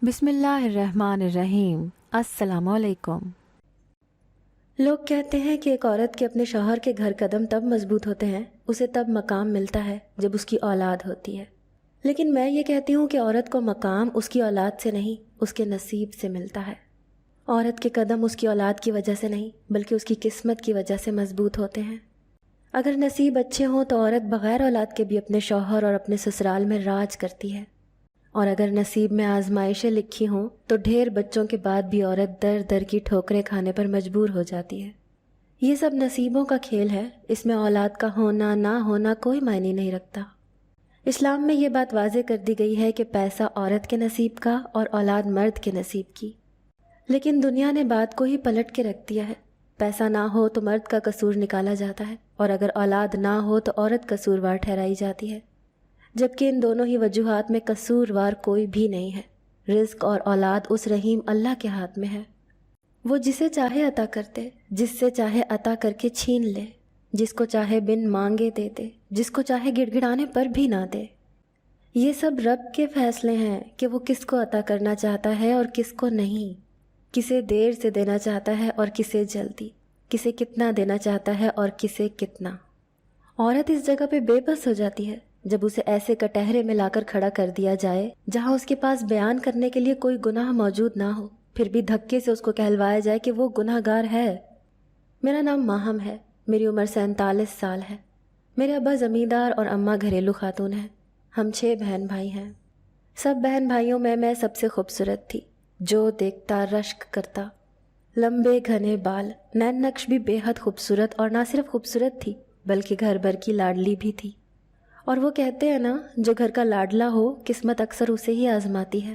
بسم اللہ الرحمن الرحیم۔ السلام علیکم۔ لوگ کہتے ہیں کہ ایک عورت کے اپنے شوہر کے گھر قدم تب مضبوط ہوتے ہیں، اسے تب مقام ملتا ہے جب اس کی اولاد ہوتی ہے۔ لیکن میں یہ کہتی ہوں کہ عورت کو مقام اس کی اولاد سے نہیں، اس کے نصیب سے ملتا ہے۔ عورت کے قدم اس کی اولاد کی وجہ سے نہیں بلکہ اس کی قسمت کی وجہ سے مضبوط ہوتے ہیں۔ اگر نصیب اچھے ہوں تو عورت بغیر اولاد کے بھی اپنے شوہر اور اپنے سسرال میں راج کرتی ہے، اور اگر نصیب میں آزمائشیں لکھی ہوں تو ڈھیر بچوں کے بعد بھی عورت در در کی ٹھوکریں کھانے پر مجبور ہو جاتی ہے۔ یہ سب نصیبوں کا کھیل ہے، اس میں اولاد کا ہونا نہ ہونا کوئی معنی نہیں رکھتا۔ اسلام میں یہ بات واضح کر دی گئی ہے کہ پیسہ عورت کے نصیب کا اور اولاد مرد کے نصیب کی، لیکن دنیا نے بات کو ہی پلٹ کے رکھ دیا ہے۔ پیسہ نہ ہو تو مرد کا قصور نکالا جاتا ہے، اور اگر اولاد نہ ہو تو عورت قصوروار ٹھہرائی جاتی ہے، جبکہ ان دونوں ہی وجوہات میں قصوروار کوئی بھی نہیں ہے۔ رزق اور اولاد اس رحیم اللہ کے ہاتھ میں ہے، وہ جسے چاہے عطا کرتے، جس سے چاہے عطا کر کے چھین لے، جس کو چاہے بن مانگے دیتے، جس کو چاہے گڑ گڑانے پر بھی نہ دے۔ یہ سب رب کے فیصلے ہیں کہ وہ کس کو عطا کرنا چاہتا ہے اور کس کو نہیں، کسے دیر سے دینا چاہتا ہے اور کسے جلدی، کسے کتنا دینا چاہتا ہے اور کسے کتنا۔ عورت اس جگہ پہ بے بس ہو جاتی ہے جب اسے ایسے کٹہرے میں لا کر کھڑا کر دیا جائے جہاں اس کے پاس بیان کرنے کے لیے کوئی گناہ موجود نہ ہو، پھر بھی دھکے سے اس کو کہلوایا جائے کہ وہ گناہ گار ہے۔ میرا نام ماہم ہے، میری عمر 47 سال ہے، میرے ابا زمیندار اور اماں گھریلو خاتون ہیں، ہم 6 بہن بھائی ہیں۔ سب بہن بھائیوں میں سب سے خوبصورت تھی، جو دیکھتا رشک کرتا۔ لمبے گھنے بال، نین نقش بھی بے حد خوبصورت، اور نہ صرف خوبصورت تھی بلکہ گھر بھر کی لاڈلی بھی تھی۔ اور وہ کہتے ہیں نا، جو گھر کا لاڈلا ہو قسمت اکثر اسے ہی آزماتی ہے۔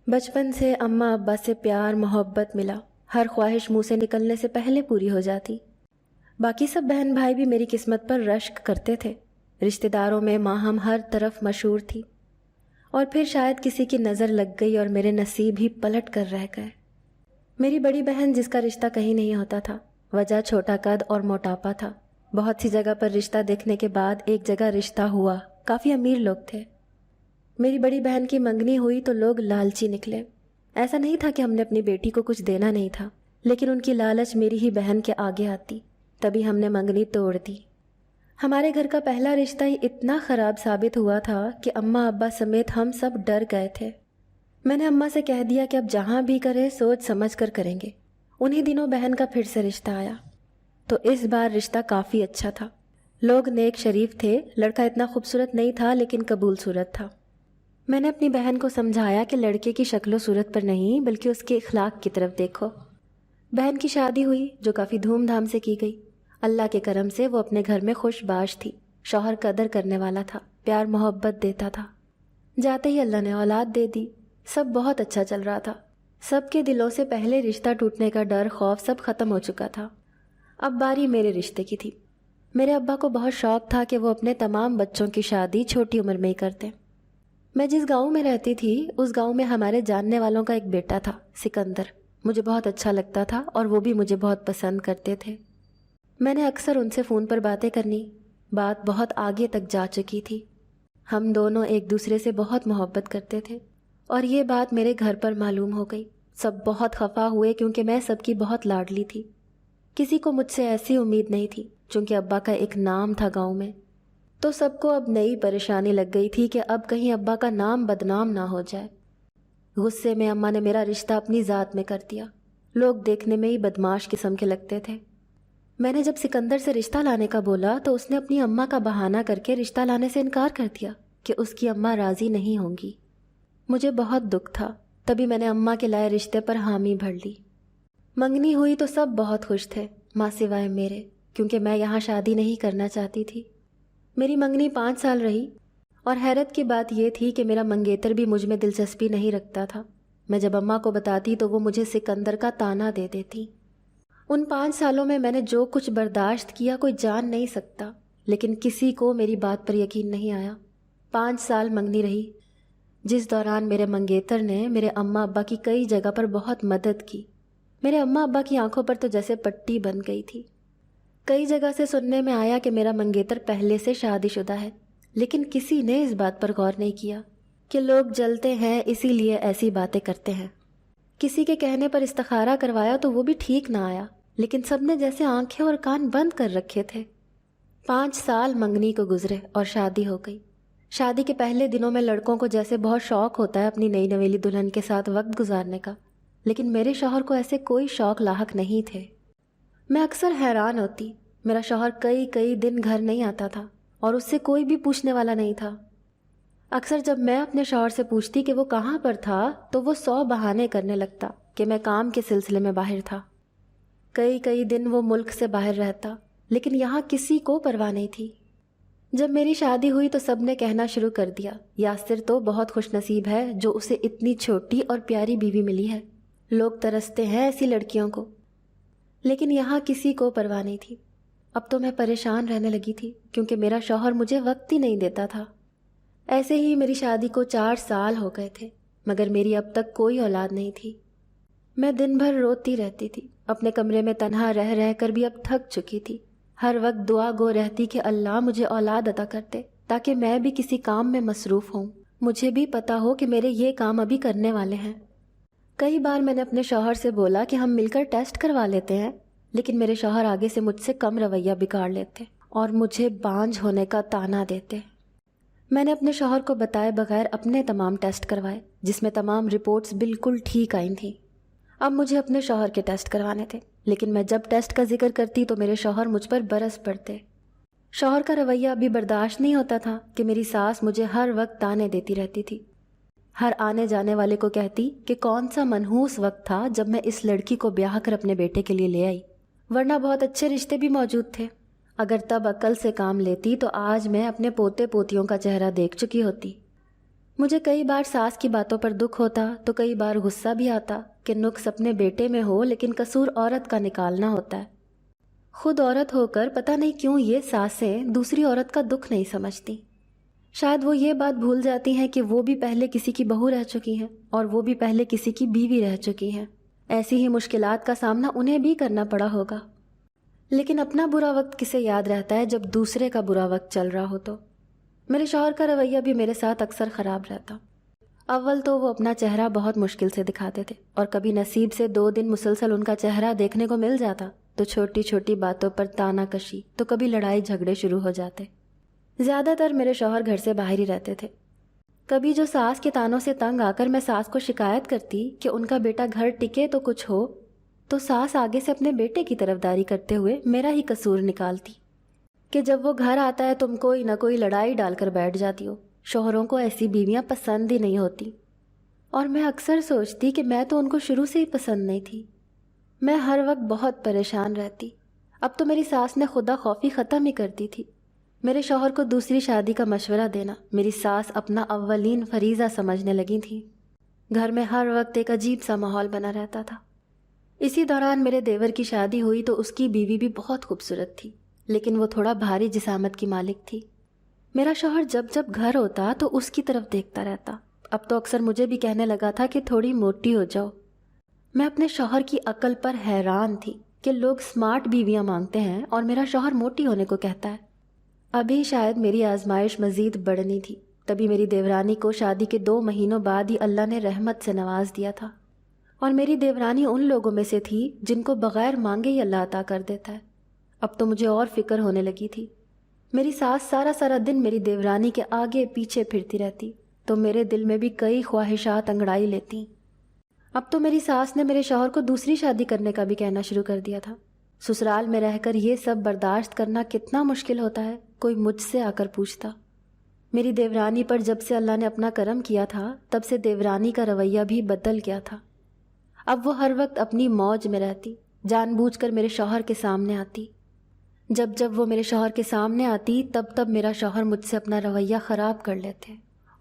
بچپن سے اماں ابا سے پیار محبت ملا، ہر خواہش منہ سے نکلنے سے پہلے پوری ہو جاتی۔ باقی سب بہن بھائی بھی میری قسمت پر رشک کرتے تھے۔ رشتہ داروں میں ماہم ہر طرف مشہور تھی، اور پھر شاید کسی کی نظر لگ گئی اور میرے نصیب ہی پلٹ کر رہ گئے۔ میری بڑی بہن جس کا رشتہ کہیں نہیں ہوتا تھا، وجہ چھوٹا قد اور موٹاپا تھا۔ بہت سی جگہ پر رشتہ دیکھنے کے بعد ایک جگہ رشتہ ہوا، کافی امیر لوگ تھے۔ میری بڑی بہن کی منگنی ہوئی تو لوگ لالچی نکلے۔ ایسا نہیں تھا کہ ہم نے اپنی بیٹی کو کچھ دینا نہیں تھا، لیکن ان کی لالچ میری ہی بہن کے آگے آتی، تبھی ہم نے منگنی توڑ دی۔ ہمارے گھر کا پہلا رشتہ ہی اتنا خراب ثابت ہوا تھا کہ اماں ابا سمیت ہم سب ڈر گئے تھے۔ میں نے اماں سے کہہ دیا کہ اب جہاں بھی کرے سوچ سمجھ کر کریں گے۔ انہی دنوں بہن کا پھر سے رشتہ آیا، تو اس بار رشتہ کافی اچھا تھا۔ لوگ نیک شریف تھے، لڑکا اتنا خوبصورت نہیں تھا لیکن قبول صورت تھا۔ میں نے اپنی بہن کو سمجھایا کہ لڑکے کی شکل و صورت پر نہیں بلکہ اس کے اخلاق کی طرف دیکھو۔ بہن کی شادی ہوئی جو کافی دھوم دھام سے کی گئی۔ اللہ کے کرم سے وہ اپنے گھر میں خوش باش تھی، شوہر قدر کرنے والا تھا، پیار محبت دیتا تھا۔ جاتے ہی اللہ نے اولاد دے دی، سب بہت اچھا چل رہا تھا۔ سب کے دلوں سے پہلے رشتہ ٹوٹنے کا ڈر خوف سب ختم ہو چکا تھا۔ اب باری میرے رشتے کی تھی۔ میرے ابا کو بہت شوق تھا کہ وہ اپنے تمام بچوں کی شادی چھوٹی عمر میں ہی کرتے۔ میں جس گاؤں میں رہتی تھی اس گاؤں میں ہمارے جاننے والوں کا ایک بیٹا تھا، سکندر۔ مجھے بہت اچھا لگتا تھا اور وہ بھی مجھے بہت پسند کرتے تھے۔ میں نے اکثر ان سے فون پر باتیں کرنی، بات بہت آگے تک جا چکی تھی۔ ہم دونوں ایک دوسرے سے بہت محبت کرتے تھے، اور یہ بات میرے گھر پر معلوم ہو گئی۔ سب بہت خفا ہوئے کیونکہ میں سب کی بہت لاڈلی تھی۔ کسی کو مجھ سے ایسی امید نہیں تھی، چونکہ ابا کا ایک نام تھا گاؤں میں، تو سب کو اب نئی پریشانی لگ گئی تھی کہ اب کہیں ابا کا نام بدنام نہ ہو جائے۔ غصے میں اماں نے میرا رشتہ اپنی ذات میں کر دیا۔ لوگ دیکھنے میں ہی بدماش قسم کے لگتے تھے۔ میں نے جب سکندر سے رشتہ لانے کا بولا تو اس نے اپنی اماں کا بہانہ کر کے رشتہ لانے سے انکار کر دیا کہ اس کی اماں راضی نہیں ہوں گی۔ مجھے بہت دکھ تھا، تبھی میں نے اماں کے لائے رشتے پر حامی بھر لی۔ منگنی ہوئی تو سب بہت خوش تھے، ماں سوائے میرے، کیونکہ میں یہاں شادی نہیں کرنا چاہتی تھی۔ میری منگنی 5 سال رہی، اور حیرت کی بات یہ تھی کہ میرا منگیتر بھی مجھ میں دلچسپی نہیں رکھتا تھا۔ میں جب اماں کو بتاتی تو وہ مجھے سکندر کا طعنہ دے دیتی۔ ان 5 سالوں میں نے جو کچھ برداشت کیا کوئی جان نہیں سکتا، لیکن کسی کو میری بات پر یقین نہیں آیا۔ 5 سال منگنی رہی، جس دوران میرے منگیتر نے میرے اماں ابا کی کئی جگہ پر بہت مدد کی۔ میرے اماں ابا کی آنکھوں پر تو جیسے پٹی بن گئی تھی۔ کئی جگہ سے سننے میں آیا کہ میرا منگیتر پہلے سے شادی شدہ ہے، لیکن کسی نے اس بات پر غور نہیں کیا۔ کہ لوگ جلتے ہیں اسی لیے ایسی باتیں کرتے ہیں۔ کسی کے کہنے پر استخارہ کروایا تو وہ بھی ٹھیک نہ آیا، لیکن سب نے جیسے آنکھیں اور کان بند کر رکھے تھے۔ 5 سال منگنی کو گزرے اور شادی ہو گئی۔ شادی کے پہلے دنوں میں لڑکوں کو جیسے بہت شوق ہوتا ہے اپنی نئی نویلی دلہن کے ساتھ وقت گزارنے کا، لیکن میرے شوہر کو ایسے کوئی شوق لاحق نہیں تھے۔ میں اکثر حیران ہوتی، میرا شوہر کئی دن گھر نہیں آتا تھا اور اس سے کوئی بھی پوچھنے والا نہیں تھا۔ اکثر جب میں اپنے شوہر سے پوچھتی کہ وہ کہاں پر تھا تو وہ 100 بہانے کرنے لگتا کہ میں کام کے سلسلے میں باہر تھا۔ کئی دن وہ ملک سے باہر رہتا، لیکن یہاں کسی کو پرواہ نہیں تھی۔ جب میری شادی ہوئی تو سب نے کہنا شروع کر دیا، یاسر تو بہت خوش نصیب ہے جو اسے اتنی چھوٹی اور پیاری بیوی ملی ہے، لوگ ترستے ہیں ایسی لڑکیوں کو۔ لیکن یہاں کسی کو پرواہ نہیں تھی۔ اب تو میں پریشان رہنے لگی تھی کیونکہ میرا شوہر مجھے وقت ہی نہیں دیتا تھا۔ ایسے ہی میری شادی کو 4 سال ہو گئے تھے، مگر میری اب تک کوئی اولاد نہیں تھی۔ میں دن بھر روتی رہتی تھی، اپنے کمرے میں تنہا رہ کر بھی اب تھک چکی تھی۔ ہر وقت دعا گو رہتی کہ اللہ مجھے اولاد عطا کرتے تاکہ میں بھی کسی کام میں مصروف ہوں، مجھے بھی پتا ہو کہ میرے یہ کام ابھی کرنے والے ہیں۔ کئی بار میں نے اپنے شوہر سے بولا کہ ہم مل کر ٹیسٹ کروا لیتے ہیں، لیکن میرے شوہر آگے سے مجھ سے کم رویہ بگاڑ لیتے اور مجھے بانجھ ہونے کا طعنہ دیتے۔ میں نے اپنے شوہر کو بتائے بغیر اپنے تمام ٹیسٹ کروائے، جس میں تمام رپورٹس بالکل ٹھیک آئی تھیں۔ اب مجھے اپنے شوہر کے ٹیسٹ کروانے تھے، لیکن میں جب ٹیسٹ کا ذکر کرتی تو میرے شوہر مجھ پر برس پڑتے۔ شوہر کا رویہ ابھی برداشت نہیں ہوتا تھا کہ میری ساس مجھے ہر وقت طعنے دیتی رہتی تھی۔ ہر آنے جانے والے کو کہتی کہ کون سا منحوس وقت تھا جب میں اس لڑکی کو بیاہ کر اپنے بیٹے کے لیے لے آئی، ورنہ بہت اچھے رشتے بھی موجود تھے۔ اگر تب عقل سے کام لیتی تو آج میں اپنے پوتے پوتیوں کا چہرہ دیکھ چکی ہوتی۔ مجھے کئی بار ساس کی باتوں پر دکھ ہوتا تو کئی بار غصہ بھی آتا کہ نقص اپنے بیٹے میں ہو لیکن قصور عورت کا نکالنا ہوتا ہے۔ خود عورت ہو کر پتہ نہیں کیوں یہ ساسیں دوسری عورت کا دکھ نہیں سمجھتی۔ شاید وہ یہ بات بھول جاتی ہیں کہ وہ بھی پہلے کسی کی بہو رہ چکی ہیں اور وہ بھی پہلے کسی کی بیوی رہ چکی ہیں، ایسی ہی مشکلات کا سامنا انہیں بھی کرنا پڑا ہوگا۔ لیکن اپنا برا وقت کسے یاد رہتا ہے جب دوسرے کا برا وقت چل رہا ہو تو۔ میرے شوہر کا رویہ بھی میرے ساتھ اکثر خراب رہتا۔ اول تو وہ اپنا چہرہ بہت مشکل سے دکھاتے تھے، اور کبھی نصیب سے 2 دن مسلسل ان کا چہرہ دیکھنے کو مل جاتا تو چھوٹی چھوٹی باتوں پر طعنہ کشی، تو کبھی لڑائی جھگڑے شروع ہو جاتے۔ زیادہ تر میرے شوہر گھر سے باہر ہی رہتے تھے۔ کبھی جو ساس کے طعنوں سے تنگ آ کر میں ساس کو شکایت کرتی کہ ان کا بیٹا گھر ٹکے تو کچھ ہو، تو ساس آگے سے اپنے بیٹے کی طرفداری کرتے ہوئے میرا ہی قصور نکالتی کہ جب وہ گھر آتا ہے تم کوئی نہ کوئی لڑائی ڈال کر بیٹھ جاتی ہو، شوہروں کو ایسی بیویاں پسند ہی نہیں ہوتی۔ اور میں اکثر سوچتی کہ میں تو ان کو شروع سے ہی پسند نہیں تھی۔ میں ہر وقت بہت پریشان رہتی۔ اب تو میری ساس نے خدا خوفی ختم ہی کر دی تھی۔ میرے شوہر کو دوسری شادی کا مشورہ دینا میری ساس اپنا اولین فریضہ سمجھنے لگی تھی۔ گھر میں ہر وقت ایک عجیب سا ماحول بنا رہتا تھا۔ اسی دوران میرے دیور کی شادی ہوئی تو اس کی بیوی بھی بہت خوبصورت تھی، لیکن وہ تھوڑا بھاری جسامت کی مالک تھی۔ میرا شوہر جب گھر ہوتا تو اس کی طرف دیکھتا رہتا۔ اب تو اکثر مجھے بھی کہنے لگا تھا کہ تھوڑی موٹی ہو جاؤ۔ میں اپنے شوہر کی عقل پر حیران تھی کہ لوگ سمارٹ بیویاں مانگتے ہیں اور میرا شوہر موٹی ہونے کو کہتا ہے۔ ابھی شاید میری آزمائش مزید بڑھنی تھی، تبھی میری دیورانی کو شادی کے 2 مہینوں بعد ہی اللہ نے رحمت سے نواز دیا تھا، اور میری دیورانی ان لوگوں میں سے تھی جن کو بغیر مانگے ہی اللہ عطا کر دیتا ہے۔ اب تو مجھے اور فکر ہونے لگی تھی۔ میری ساس سارا دن میری دیورانی کے آگے پیچھے پھرتی رہتی تو میرے دل میں بھی کئی خواہشات انگڑائی لیتی۔ اب تو میری ساس نے میرے شوہر کو دوسری شادی کرنے کا بھی کہنا شروع کر دیا تھا۔ سسرال میں رہ کر یہ سب برداشت کرنا کتنا مشکل ہوتا ہے، کوئی مجھ سے آ کر پوچھتا۔ میری دیورانی پر جب سے اللہ نے اپنا کرم کیا تھا تب سے دیورانی کا رویہ بھی بدل گیا تھا۔ اب وہ ہر وقت اپنی موج میں رہتی، جان بوجھ کر میرے شوہر کے سامنے آتی۔ جب وہ میرے شوہر کے سامنے آتی تب میرا شوہر مجھ سے اپنا رویہ خراب کر لیتے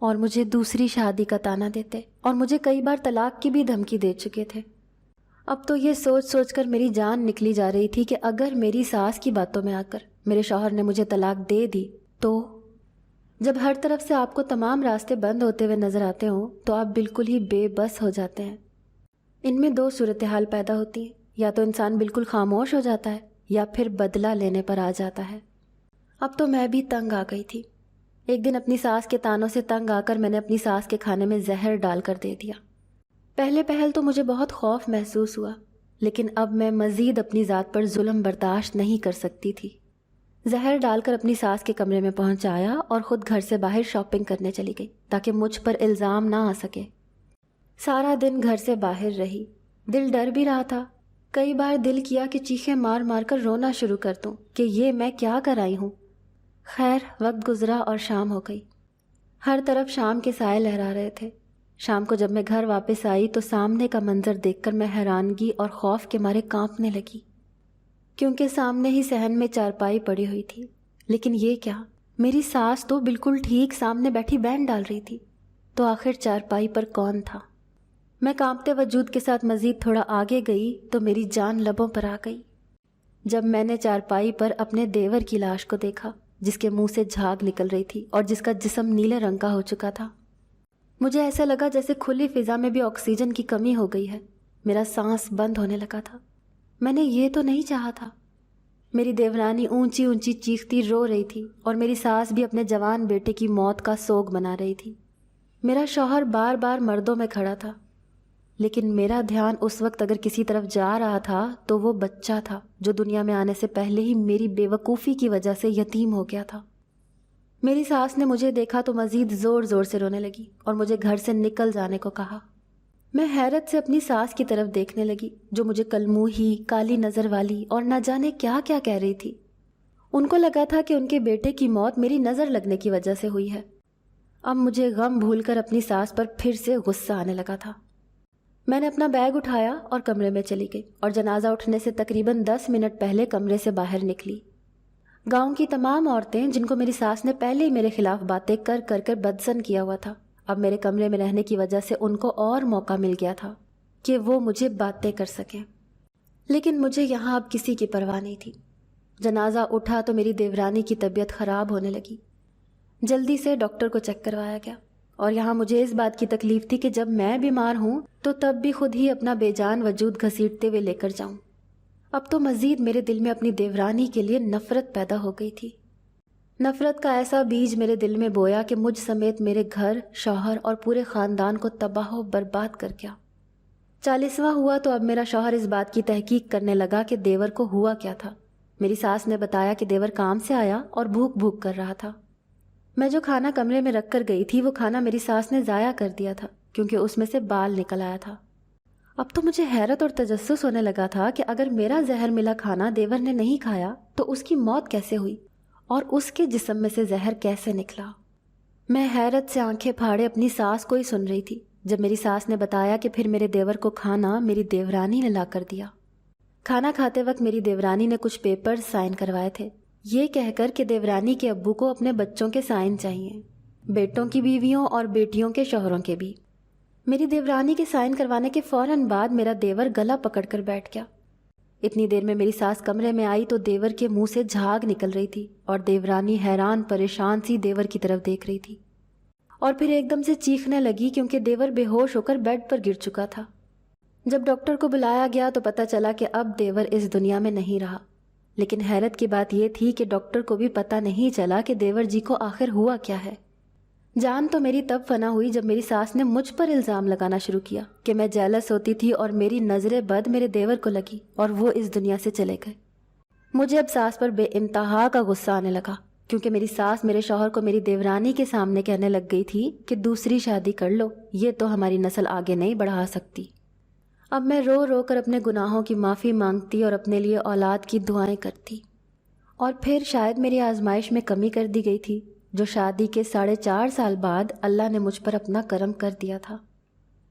اور مجھے دوسری شادی کا طعنہ دیتے، اور مجھے کئی بار طلاق کی بھی دھمکی دے چکے تھے۔ اب تو یہ سوچ کر میری جان نکلی جا رہی تھی کہ اگر میری ساس کی باتوں میں آ کر میرے شوہر نے مجھے طلاق دے دی تو جب ہر طرف سے آپ کو تمام راستے بند ہوتے ہوئے نظر آتے ہوں تو آپ بالکل ہی بے بس ہو جاتے ہیں۔ ان میں 2 صورتحال پیدا ہوتی ہیں، یا تو انسان بالکل خاموش ہو جاتا ہے یا پھر بدلہ لینے پر آ جاتا ہے۔ اب تو میں بھی تنگ آ گئی تھی۔ ایک دن اپنی ساس کے تانوں سے تنگ آ کر میں نے اپنی ساس کے کھانے میں زہر ڈال کر دے دیا۔ پہلے پہل تو مجھے بہت خوف محسوس ہوا، لیکن اب میں مزید اپنی ذات پر ظلم برداشت نہیں کر سکتی تھی۔ زہر ڈال کر اپنی ساس کے کمرے میں پہنچایا اور خود گھر سے باہر شاپنگ کرنے چلی گئی تاکہ مجھ پر الزام نہ آ سکے۔ سارا دن گھر سے باہر رہی، دل ڈر بھی رہا تھا۔ کئی بار دل کیا کہ چیخیں مار مار کر رونا شروع کر دوں کہ یہ میں کیا کر آئی ہوں۔ خیر، وقت گزرا اور شام ہو گئی۔ ہر طرف شام کے سائے لہرا رہے تھے۔ شام کو جب میں گھر واپس آئی تو سامنے کا منظر دیکھ کر میں حیرانگی اور خوف کے مارے کانپنے لگی، کیونکہ سامنے ہی صحن میں چارپائی پڑی ہوئی تھی۔ لیکن یہ کیا، میری ساس تو بالکل ٹھیک سامنے بیٹھی بین ڈال رہی تھی، تو آخر چارپائی پر کون تھا؟ میں کانپتے وجود کے ساتھ مزید تھوڑا آگے گئی تو میری جان لبوں پر آ گئی جب میں نے چارپائی پر اپنے دیور کی لاش کو دیکھا، جس کے منہ سے جھاگ نکل رہی تھی اور جس کا جسم نیلے رنگ کا ہو چکا تھا۔ مجھے ایسا لگا جیسے کھلی فضا میں بھی آکسیجن کی کمی ہو گئی ہے۔ میرا سانس بند ہونے لگا تھا۔ میں نے یہ تو نہیں چاہا تھا۔ میری دیورانی اونچی اونچی چیختی رو رہی تھی اور میری ساس بھی اپنے جوان بیٹے کی موت کا سوگ منا رہی تھی۔ میرا شوہر بار بار مردوں میں کھڑا تھا، لیکن میرا دھیان اس وقت اگر کسی طرف جا رہا تھا تو وہ بچہ تھا جو دنیا میں آنے سے پہلے ہی میری بے وقوفی کی وجہ سے یتیم ہو گیا تھا۔ میری ساس نے مجھے دیکھا تو مزید زور زور سے رونے لگی اور مجھے گھر سے نکل جانے کو کہا۔ میں حیرت سے اپنی ساس کی طرف دیکھنے لگی جو مجھے کلموہی، کالی نظر والی اور نہ جانے کیا کیا کہہ رہی تھی۔ ان کو لگا تھا کہ ان کے بیٹے کی موت میری نظر لگنے کی وجہ سے ہوئی ہے۔ اب مجھے غم بھول کر اپنی ساس پر پھر سے غصہ آنے لگا تھا۔ میں نے اپنا بیگ اٹھایا اور کمرے میں چلی گئی اور جنازہ اٹھنے سے تقریباً 10 منٹ پہلے کمرے سے باہر نکلی۔ گاؤں کی تمام عورتیں جن کو میری ساس نے پہلے ہی میرے خلاف باتیں کر کر بدزن کیا ہوا تھا، اب میرے کمرے میں رہنے کی وجہ سے ان کو اور موقع مل گیا تھا کہ وہ مجھے باتیں کر سکیں، لیکن مجھے یہاں اب کسی کی پرواہ نہیں تھی۔ جنازہ اٹھا تو میری دیورانی کی طبیعت خراب ہونے لگی۔ جلدی سے ڈاکٹر کو چیک کروایا گیا، اور یہاں مجھے اس بات کی تکلیف تھی کہ جب میں بیمار ہوں تو تب بھی خود ہی اپنا بے جان وجود گھسیٹتے ہوئے لے کر جاؤں۔ اب تو مزید میرے دل میں اپنی دیورانی کے لیے نفرت پیدا ہو گئی تھی۔ نفرت کا ایسا بیج میرے دل میں بویا کہ مجھ سمیت میرے گھر، شوہر اور پورے خاندان کو تباہ و برباد کر گیا۔ 40واں ہوا تو اب میرا شوہر اس بات کی تحقیق کرنے لگا کہ دیور کو ہوا کیا تھا۔ میری ساس نے بتایا کہ دیور کام سے آیا اور بھوک بھوک کر رہا تھا۔ میں جو کھانا کمرے میں رکھ کر گئی تھی وہ کھانا میری ساس نے ضائع کر دیا تھا کیونکہ اس میں سے بال نکل آیا تھا۔ اب تو مجھے حیرت اور تجسس ہونے لگا تھا کہ اگر میرا زہر ملا کھانا دیور نے نہیں کھایا تو اس کی موت کیسے ہوئی اور اس کے جسم میں سے زہر کیسے نکلا۔ میں حیرت سے آنکھیں پھاڑے اپنی ساس کو ہی سن رہی تھی جب میری ساس نے بتایا کہ پھر میرے دیور کو کھانا میری دیورانی نے لا کر دیا۔ کھانا کھاتے وقت میری دیورانی نے کچھ پیپر سائن کروائے تھے، یہ کہہ کر کہ دیورانی کے ابو کو اپنے بچوں کے سائن چاہیے، بیٹوں کی بیویوں اور بیٹیوں کے شوہروں کے بھی۔ میری دیورانی کے سائن کروانے کے فوراً بعد میرا دیور گلا پکڑ کر بیٹھ گیا۔ اتنی دیر میں میری ساس کمرے میں آئی تو دیور کے منہ سے جھاگ نکل رہی تھی اور دیورانی حیران پریشان سی دیور کی طرف دیکھ رہی تھی، اور پھر ایک دم سے چیخنے لگی کیونکہ دیور بے ہوش ہو کر بیڈ پر گر چکا تھا۔ جب ڈاکٹر کو بلایا گیا تو پتہ چلا کہ اب دیور اس دنیا میں نہیں رہا، لیکن حیرت کی بات یہ تھی کہ ڈاکٹر کو بھی پتہ نہیں چلا کہ دیور جی کو آخر ہوا کیا ہے۔ جان تو میری تب فنا ہوئی جب میری ساس نے مجھ پر الزام لگانا شروع کیا کہ میں جیلس ہوتی تھی اور میری نظر بد میرے دیور کو لگی اور وہ اس دنیا سے چلے گئے۔ مجھے اب ساس پر بے انتہا کا غصہ آنے لگا کیونکہ میری ساس میرے شوہر کو میری دیورانی کے سامنے کہنے لگ گئی تھی کہ دوسری شادی کر لو، یہ تو ہماری نسل آگے نہیں بڑھا سکتی۔ اب میں رو رو کر اپنے گناہوں کی معافی مانگتی اور اپنے لیے اولاد کی دعائیں کرتی، اور پھر شاید میری آزمائش میں کمی کر دی گئی تھی جو شادی کے 4.5 سال بعد اللہ نے مجھ پر اپنا کرم کر دیا تھا۔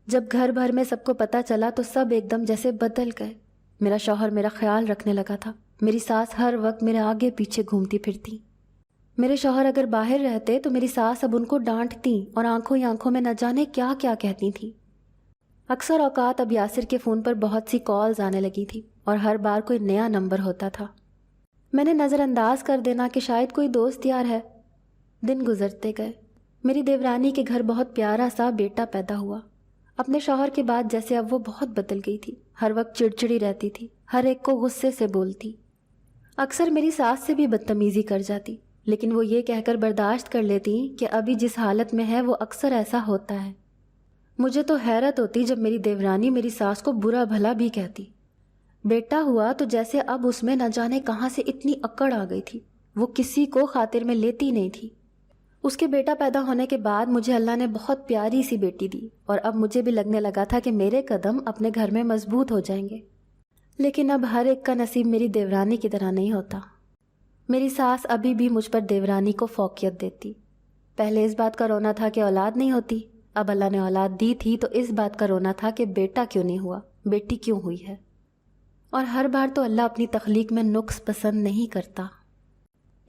جب گھر بھر میں سب کو پتہ چلا تو سب ایک دم جیسے بدل گئے۔ میرا شوہر میرا خیال رکھنے لگا تھا، میری ساس ہر وقت میرے آگے پیچھے گھومتی پھرتی۔ میرے شوہر اگر باہر رہتے تو میری ساس اب ان کو ڈانٹتی اور آنکھوں ہی آنکھوں میں نہ جانے کیا کیا کہتی تھیں۔ اکثر اوقات اب یاسر کے فون پر بہت سی کالز آنے لگی تھی اور ہر بار کوئی نیا نمبر ہوتا تھا۔ میں نے نظر انداز کر دینا کہ شاید کوئی دوست یار ہے۔ دن گزرتے گئے۔ میری دیورانی کے گھر بہت پیارا سا بیٹا پیدا ہوا۔ اپنے شوہر کے بعد جیسے اب وہ بہت بدل گئی تھی، ہر وقت چڑچڑی رہتی تھی، ہر ایک کو غصے سے بولتی، اکثر میری ساس سے بھی بدتمیزی کر جاتی، لیکن وہ یہ کہہ کر برداشت کر لیتی کہ ابھی جس حالت میں ہے وہ اکثر ایسا ہوتا ہے۔ مجھے تو حیرت ہوتی جب میری دیورانی میری ساس کو برا بھلا بھی کہتی۔ بیٹا ہوا تو جیسے اب اس میں نہ جانے کہاں سے اتنی اکڑ آ گئی تھی، وہ کسی کو خاطر میں لیتی نہیں تھی۔ اس کے بیٹا پیدا ہونے کے بعد مجھے اللہ نے بہت پیاری سی بیٹی دی، اور اب مجھے بھی لگنے لگا تھا کہ میرے قدم اپنے گھر میں مضبوط ہو جائیں گے۔ لیکن اب ہر ایک کا نصیب میری دیورانی کی طرح نہیں ہوتا۔ میری ساس ابھی بھی مجھ پر دیورانی کو فوقیت دیتی۔ پہلے اس بات کا رونا تھا کہ اولاد نہیں ہوتی، اب اللہ نے اولاد دی تھی تو اس بات کا رونا تھا کہ بیٹا کیوں نہیں ہوا، بیٹی کیوں ہوئی ہے۔ اور ہر بار تو اللہ اپنی تخلیق میں نقص پسند نہیں کرتا۔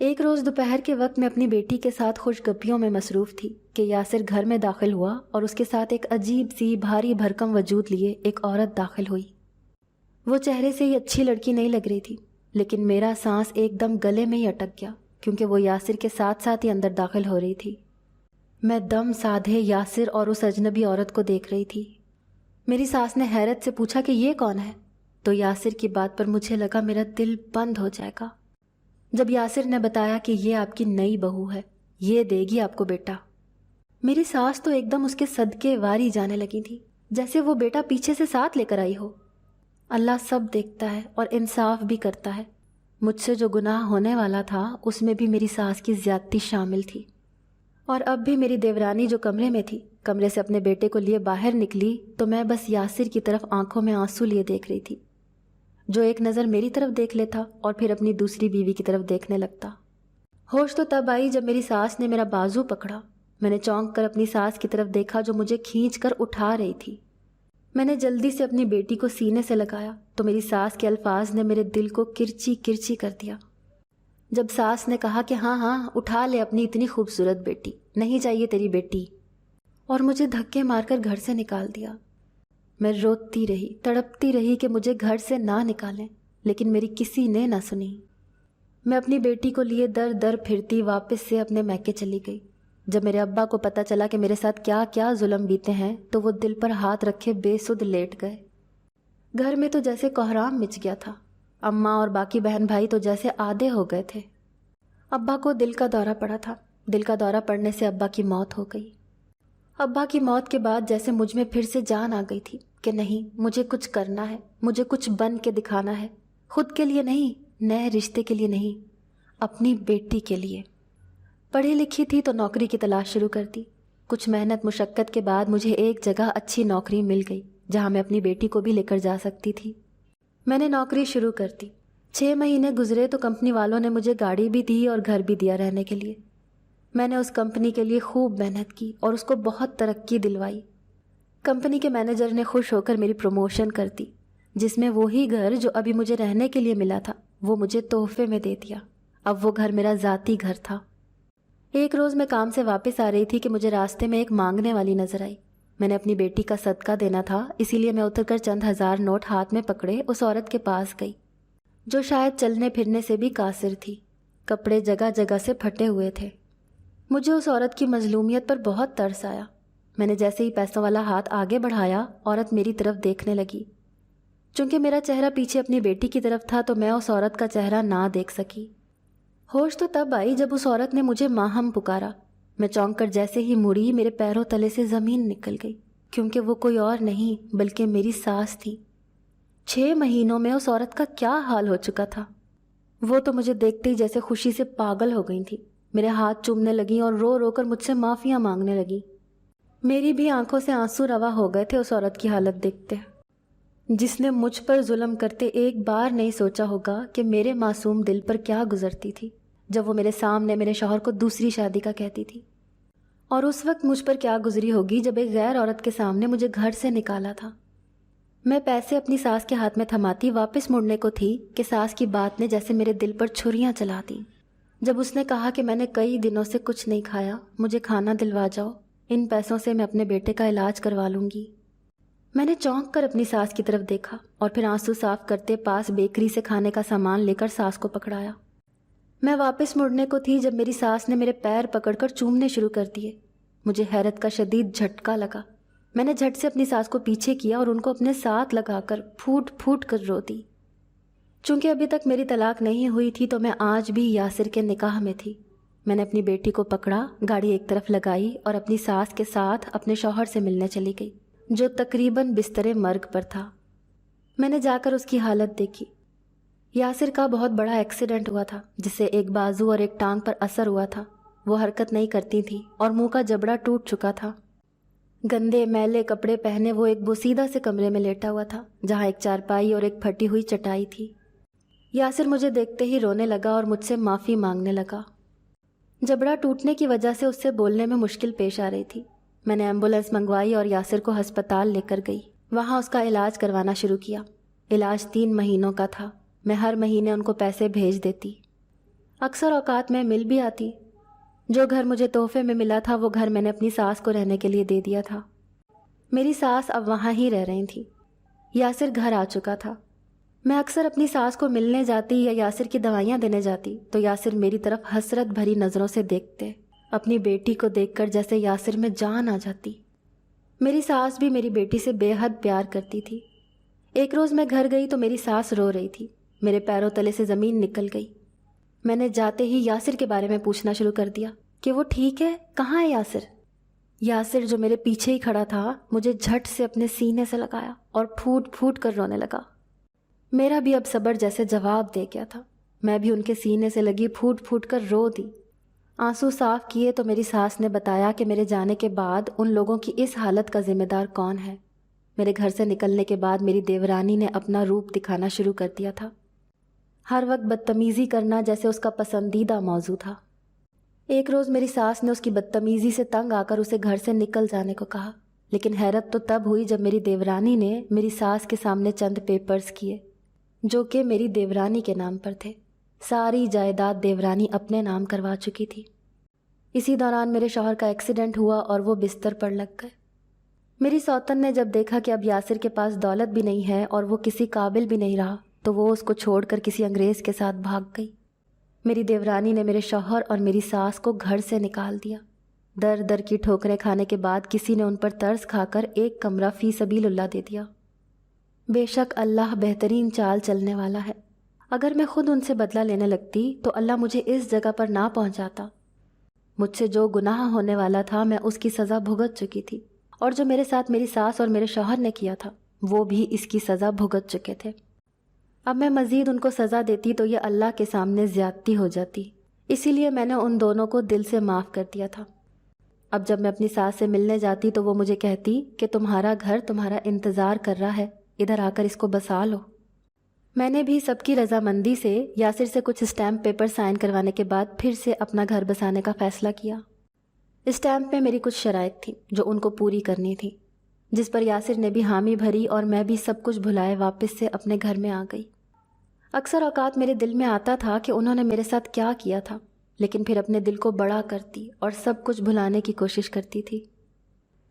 ایک روز دوپہر کے وقت میں اپنی بیٹی کے ساتھ خوش گپیوں میں مصروف تھی کہ یاسر گھر میں داخل ہوا اور اس کے ساتھ ایک عجیب سی بھاری بھرکم وجود لیے ایک عورت داخل ہوئی۔ وہ چہرے سے ہی اچھی لڑکی نہیں لگ رہی تھی، لیکن میرا سانس ایک دم گلے میں ہی اٹک گیا کیونکہ وہ یاسر کے ساتھ ساتھ ہی اندر داخل ہو رہی تھی۔ میں دم سادھے یاسر اور اس اجنبی عورت کو دیکھ رہی تھی۔ میری ساس نے حیرت سے پوچھا کہ یہ کون ہے؟ تو یاسر کی بات پر مجھے لگا میرا دل بند ہو جائے گا۔ جب یاسر نے بتایا کہ یہ آپ کی نئی بہو ہے، یہ دے گی آپ کو بیٹا، میری ساس تو ایک دم اس کے صدقے واری جانے لگی تھی، جیسے وہ بیٹا پیچھے سے ساتھ لے کر آئی ہو۔ اللہ سب دیکھتا ہے اور انصاف بھی کرتا ہے۔ مجھ سے جو گناہ ہونے والا تھا اس میں بھی میری ساس کی زیادتی شامل تھی۔ اور اب بھی میری دیورانی جو کمرے میں تھی، کمرے سے اپنے بیٹے کو لیے باہر نکلی تو میں بس یاسر کی طرف آنکھوں میں آنسو لیے دیکھ رہی تھی، جو ایک نظر میری طرف دیکھ لیتا اور پھر اپنی دوسری بیوی کی طرف دیکھنے لگتا۔ ہوش تو تب آئی جب میری ساس نے میرا بازو پکڑا۔ میں نے چونک کر اپنی ساس کی طرف دیکھا جو مجھے کھینچ کر اٹھا رہی تھی۔ میں نے جلدی سے اپنی بیٹی کو سینے سے لگایا تو میری ساس کے الفاظ نے میرے دل کو کرچی کرچی کر دیا۔ جب ساس نے کہا کہ ہاں ہاں اٹھا لے اپنی اتنی خوبصورت بیٹی، نہیں چاہیے تیری بیٹی، اور مجھے دھکے مار کر گھر سے نکال دیا۔ میں روتی رہی، تڑپتی رہی کہ مجھے گھر سے نہ نکالیں، لیکن میری کسی نے نہ سنی۔ میں اپنی بیٹی کو لیے در در پھرتی واپس سے اپنے میکے چلی گئی۔ جب میرے ابا کو پتہ چلا کہ میرے ساتھ کیا کیا ظلم بیتے ہیں تو وہ دل پر ہاتھ رکھے بے سدھ لیٹ گئے۔ گھر میں تو جیسے کوہرام مچ گیا تھا۔ اماں اور باقی بہن بھائی تو جیسے آدھے ہو گئے تھے۔ ابا کو دل کا دورہ پڑا تھا۔ دل کا دورہ پڑنے سے ابا کی موت ہو گئی۔ ابا کی موت کے بعد جیسے مجھ میں پھر سے جان آ گئی تھی کہ نہیں، مجھے کچھ کرنا ہے، مجھے کچھ بن کے دکھانا ہے، خود کے لیے نہیں، نئے رشتے کے لیے نہیں، اپنی بیٹی کے لیے۔ پڑھی لکھی تھی تو نوکری کی تلاش شروع کر دی۔ کچھ محنت مشقت کے بعد مجھے ایک جگہ اچھی نوکری مل گئی جہاں میں اپنی بیٹی کو بھی لے کر جا سکتی تھی۔ میں نے نوکری شروع کر دی۔ 6 مہینے گزرے تو کمپنی والوں نے مجھے گاڑی بھی دی اور گھر بھی دیا رہنے کے لیے۔ میں نے اس کمپنی کے لیے خوب محنت کی اور اس کو بہت ترقی دلوائی۔ کمپنی کے مینیجر نے خوش ہو کر میری پروموشن کر دی، جس میں وہی گھر جو ابھی مجھے رہنے کے لیے ملا تھا وہ مجھے تحفے میں دے دیا۔ اب وہ گھر میرا ذاتی گھر تھا۔ ایک روز میں کام سے واپس آ رہی تھی کہ مجھے راستے میں ایک مانگنے والی نظر آئی۔ میں نے اپنی بیٹی کا صدقہ دینا تھا، اسی لیے میں اتر کر چند ہزار نوٹ ہاتھ میں پکڑے اس عورت کے پاس گئی، جو شاید چلنے پھرنے سے بھی قاصر تھی۔ کپڑے جگہ جگہ سے پھٹے ہوئے تھے۔ مجھے اس عورت کی مظلومیت پر بہت ترس آیا۔ میں نے جیسے ہی پیسوں والا ہاتھ آگے بڑھایا، عورت میری طرف دیکھنے لگی۔ چونکہ میرا چہرہ پیچھے اپنی بیٹی کی طرف تھا تو میں اس عورت کا چہرہ نہ دیکھ سکی۔ ہوش تو تب آئی جب اس عورت نے مجھے ماہم پکارا۔ میں چونک کر جیسے ہی مڑی، میرے پیروں تلے سے زمین نکل گئی، کیونکہ وہ کوئی اور نہیں بلکہ میری ساس تھی۔ 6 مہینوں میں اس عورت کا کیا حال ہو چکا تھا۔ وہ تو مجھے دیکھتے ہی جیسے خوشی سے پاگل ہو گئی تھی، میرے ہاتھ چومنے لگیں اور رو رو کر مجھ سے معافیاں مانگنے لگیں۔ میری بھی آنکھوں سے آنسو روا ہو گئے تھے اس عورت کی حالت دیکھتے، جس نے مجھ پر ظلم کرتے ایک بار نہیں سوچا ہوگا کہ میرے معصوم دل پر کیا گزرتی تھی جب وہ میرے سامنے میرے شوہر کو دوسری شادی کا کہتی تھی، اور اس وقت مجھ پر کیا گزری ہوگی جب ایک غیر عورت کے سامنے مجھے گھر سے نکالا تھا۔ میں پیسے اپنی ساس کے ہاتھ میں تھماتی واپس مڑنے کو تھی کہ ساس کی بات نے جیسے میرے دل پر چھریاں چلا دیں۔ جب اس نے کہا کہ میں نے کئی دنوں سے کچھ نہیں کھایا، مجھے کھانا دلوا جاؤ، ان پیسوں سے میں اپنے بیٹے کا علاج کروا لوں گی۔ میں نے چونک کر اپنی ساس کی طرف دیکھا اور پھر آنسو صاف کرتے پاس بیکری سے کھانے کا سامان لے کر ساس کو پکڑایا۔ میں واپس مڑنے کو تھی جب میری ساس نے میرے پیر پکڑ کر چومنے شروع کر دیے۔ مجھے حیرت کا شدید جھٹکا لگا۔ میں نے جھٹ سے اپنی ساس کو پیچھے کیا اور ان کو اپنے ساتھ لگا کر پھوٹ پھوٹ کر رو دی۔ چونکہ ابھی تک میری طلاق نہیں ہوئی تھی تو میں آج بھی یاسر کے نکاح میں تھی۔ میں نے اپنی بیٹی کو پکڑا، گاڑی ایک طرف لگائی اور اپنی ساس کے ساتھ اپنے شوہر سے ملنے چلی گئی، جو تقریباً بستر مرگ پر تھا۔ میں نے جا کر اس کی حالت دیکھی۔ یاسر کا بہت بڑا ایکسیڈنٹ ہوا تھا، جس سے ایک بازو اور ایک ٹانگ پر اثر ہوا تھا۔ وہ حرکت نہیں کرتی تھی اور منہ کا جبڑا ٹوٹ چکا تھا۔ گندے میلے کپڑے پہنے وہ ایک بوسیدہ سے کمرے میں لیٹا ہوا تھا، جہاں ایک چارپائی اور ایک پھٹی ہوئی چٹائی تھی۔ یاسر مجھے دیکھتے ہی رونے لگا اور مجھ سے معافی مانگنے لگا۔ جبڑا ٹوٹنے کی وجہ سے اس سے بولنے میں مشکل پیش آ رہی تھی۔ میں نے ایمبولینس منگوائی اور یاسر کو ہسپتال لے کر گئی۔ وہاں اس کا علاج کروانا شروع کیا۔ علاج 3 مہینوں کا تھا۔ میں ہر مہینے ان کو پیسے بھیج دیتی۔ اکثر اوقات میں مل بھی آتی۔ جو گھر مجھے تحفے میں ملا تھا وہ گھر میں نے اپنی ساس کو رہنے کے لیے دے دیا تھا۔ میری ساس اب وہاں ہی رہ رہی تھی۔ یاسر گھر آ چکا تھا۔ میں اکثر اپنی ساس کو ملنے جاتی یا یاسر کی دوائیاں دینے جاتی تو یاسر میری طرف حسرت بھری نظروں سے دیکھتے، اپنی بیٹی کو دیکھ کر جیسے یاسر میں جان آ جاتی۔ میری ساس بھی میری بیٹی سے بے حد پیار کرتی تھی۔ ایک روز میں گھر گئی تو میری ساس رو رہی تھی۔ میرے پیروں تلے سے زمین نکل گئی۔ میں نے جاتے ہی یاسر کے بارے میں پوچھنا شروع کر دیا کہ وہ ٹھیک ہے، کہاں ہے یاسر؟ یاسر جو میرے پیچھے ہی کھڑا تھا مجھے جھٹ سے اپنے سینے سے لگایا اور پھوٹ پھوٹ کر رونے لگا۔ میرا بھی اب صبر جیسے جواب دے گیا تھا۔ میں بھی ان کے سینے سے لگی پھوٹ پھوٹ کر رو دی۔ آنسو صاف کیے تو میری ساس نے بتایا کہ میرے جانے کے بعد ان لوگوں کی اس حالت کا ذمہ دار کون ہے۔ میرے گھر سے نکلنے کے بعد میری دیورانی نے اپنا روپ دکھانا شروع کر دیا تھا۔ ہر وقت بدتمیزی کرنا جیسے اس کا پسندیدہ موضوع تھا۔ ایک روز میری ساس نے اس کی بدتمیزی سے تنگ آ کر اسے گھر سے نکل جانے کو کہا، لیکن حیرت تو تب ہوئی جب میری دیورانی نے میری ساس کے سامنے چند پیپرز کیے جو کہ میری دیورانی کے نام پر تھے۔ ساری جائیداد دیورانی اپنے نام کروا چکی تھی۔ اسی دوران میرے شوہر کا ایکسیڈنٹ ہوا اور وہ بستر پر لگ گئے۔ میری سوتن نے جب دیکھا کہ اب یاسر کے پاس دولت بھی نہیں ہے اور وہ کسی قابل بھی نہیں رہا تو وہ اس کو چھوڑ کر کسی انگریز کے ساتھ بھاگ گئی۔ میری دیورانی نے میرے شوہر اور میری ساس کو گھر سے نکال دیا۔ در در کی ٹھوکریں کھانے کے بعد کسی نے ان پر ترس کھا کر ایک کمرہ فی سبیل اللہ دے دیا۔ بے شک اللہ بہترین چال چلنے والا ہے۔ اگر میں خود ان سے بدلہ لینے لگتی تو اللہ مجھے اس جگہ پر نہ پہنچاتا۔ مجھ سے جو گناہ ہونے والا تھا میں اس کی سزا بھگت چکی تھی، اور جو میرے ساتھ میری ساس اور میرے شوہر نے کیا تھا وہ بھی اس کی سزا بھگت چکے تھے۔ اب میں مزید ان کو سزا دیتی تو یہ اللہ کے سامنے زیادتی ہو جاتی، اسی لیے میں نے ان دونوں کو دل سے معاف کر دیا تھا۔ اب جب میں اپنی ساس سے ملنے جاتی تو وہ مجھے کہتی کہ تمہارا گھر تمہارا انتظار کر رہا ہے، ادھر آ کر اس کو بسا لو۔ میں نے بھی سب کی رضامندی سے یاسر سے کچھ اسٹیمپ پیپر سائن کروانے کے بعد پھر سے اپنا گھر بسانے کا فیصلہ کیا۔ اسٹیمپ میں میری کچھ شرائط تھیں جو ان کو پوری کرنی تھی، جس پر یاسر نے بھی حامی بھری اور میں بھی سب کچھ بھلائے واپس سے اپنے گھر میں آ گئی۔ اکثر اوقات میرے دل میں آتا تھا کہ انہوں نے میرے ساتھ کیا کیا تھا، لیکن پھر اپنے دل کو بڑا کرتی اور سب کچھ بھلانے کی کوشش کرتی تھی۔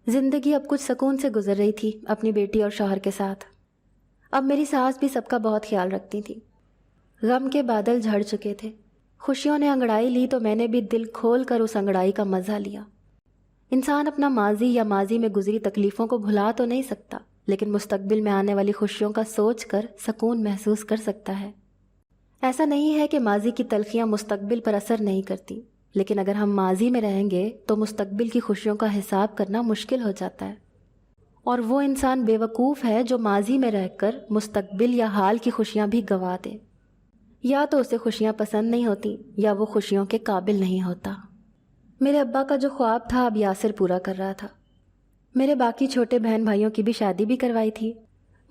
زندگی اب کچھ سکون سے گزر رہی تھی اپنی بیٹی اور شوہر کے ساتھ۔ اب میری ساس بھی سب کا بہت خیال رکھتی تھی۔ غم کے بادل جھڑ چکے تھے۔ خوشیوں نے انگڑائی لی تو میں نے بھی دل کھول کر اس انگڑائی کا مزہ لیا۔ انسان اپنا ماضی یا ماضی میں گزری تکلیفوں کو بھلا تو نہیں سکتا، لیکن مستقبل میں آنے والی خوشیوں کا سوچ کر سکون محسوس کر سکتا ہے۔ ایسا نہیں ہے کہ ماضی کی تلخیاں مستقبل پر اثر نہیں کرتی، لیکن اگر ہم ماضی میں رہیں گے تو مستقبل کی خوشیوں کا حساب کرنا مشکل ہو جاتا ہے، اور وہ انسان بے وقوف ہے جو ماضی میں رہ کر مستقبل یا حال کی خوشیاں بھی گنوا دے۔ یا تو اسے خوشیاں پسند نہیں ہوتی یا وہ خوشیوں کے قابل نہیں ہوتا۔ میرے ابا کا جو خواب تھا اب یاسر پورا کر رہا تھا۔ میرے باقی چھوٹے بہن بھائیوں کی بھی شادی بھی کروائی تھی۔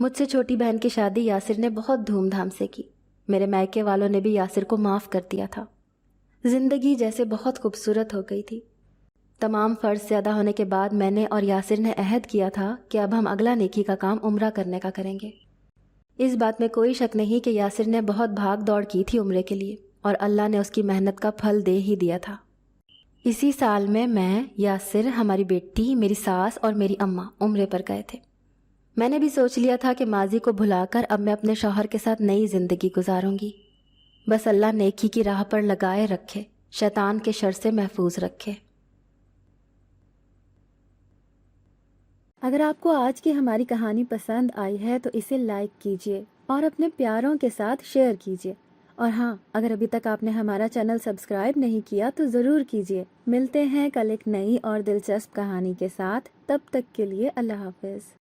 مجھ سے چھوٹی بہن کی شادی یاسر نے بہت دھوم دھام سے کی۔ میرے مائکے والوں نے بھی یاسر کو معاف کر دیا تھا۔ زندگی جیسے بہت خوبصورت ہو گئی تھی۔ تمام فرض سے ادا ہونے کے بعد میں نے اور یاسر نے عہد کیا تھا کہ اب ہم اگلا نیکی کا کام عمرہ کرنے کا کریں گے۔ اس بات میں کوئی شک نہیں کہ یاسر نے بہت بھاگ دوڑ کی تھی عمرے کے لیے، اور اللہ نے اس کی محنت کا پھل دے ہی دیا تھا۔ اسی سال میں یاسر، ہماری بیٹی، میری ساس اور میری اماں عمرے پر گئے تھے۔ میں نے بھی سوچ لیا تھا کہ ماضی کو بھلا کر اب میں اپنے شوہر کے ساتھ نئی زندگی گزاروں گی۔ بس اللہ نیکی کی راہ پر لگائے رکھے، شیطان کے شر سے محفوظ رکھے۔ اگر آپ کو آج کی ہماری کہانی پسند آئی ہے تو اسے لائک کیجیے اور اپنے پیاروں کے ساتھ شیئر کیجیے، اور ہاں، اگر ابھی تک آپ نے ہمارا چینل سبسکرائب نہیں کیا تو ضرور کیجیے۔ ملتے ہیں کل ایک نئی اور دلچسپ کہانی کے ساتھ، تب تک کے لیے اللہ حافظ۔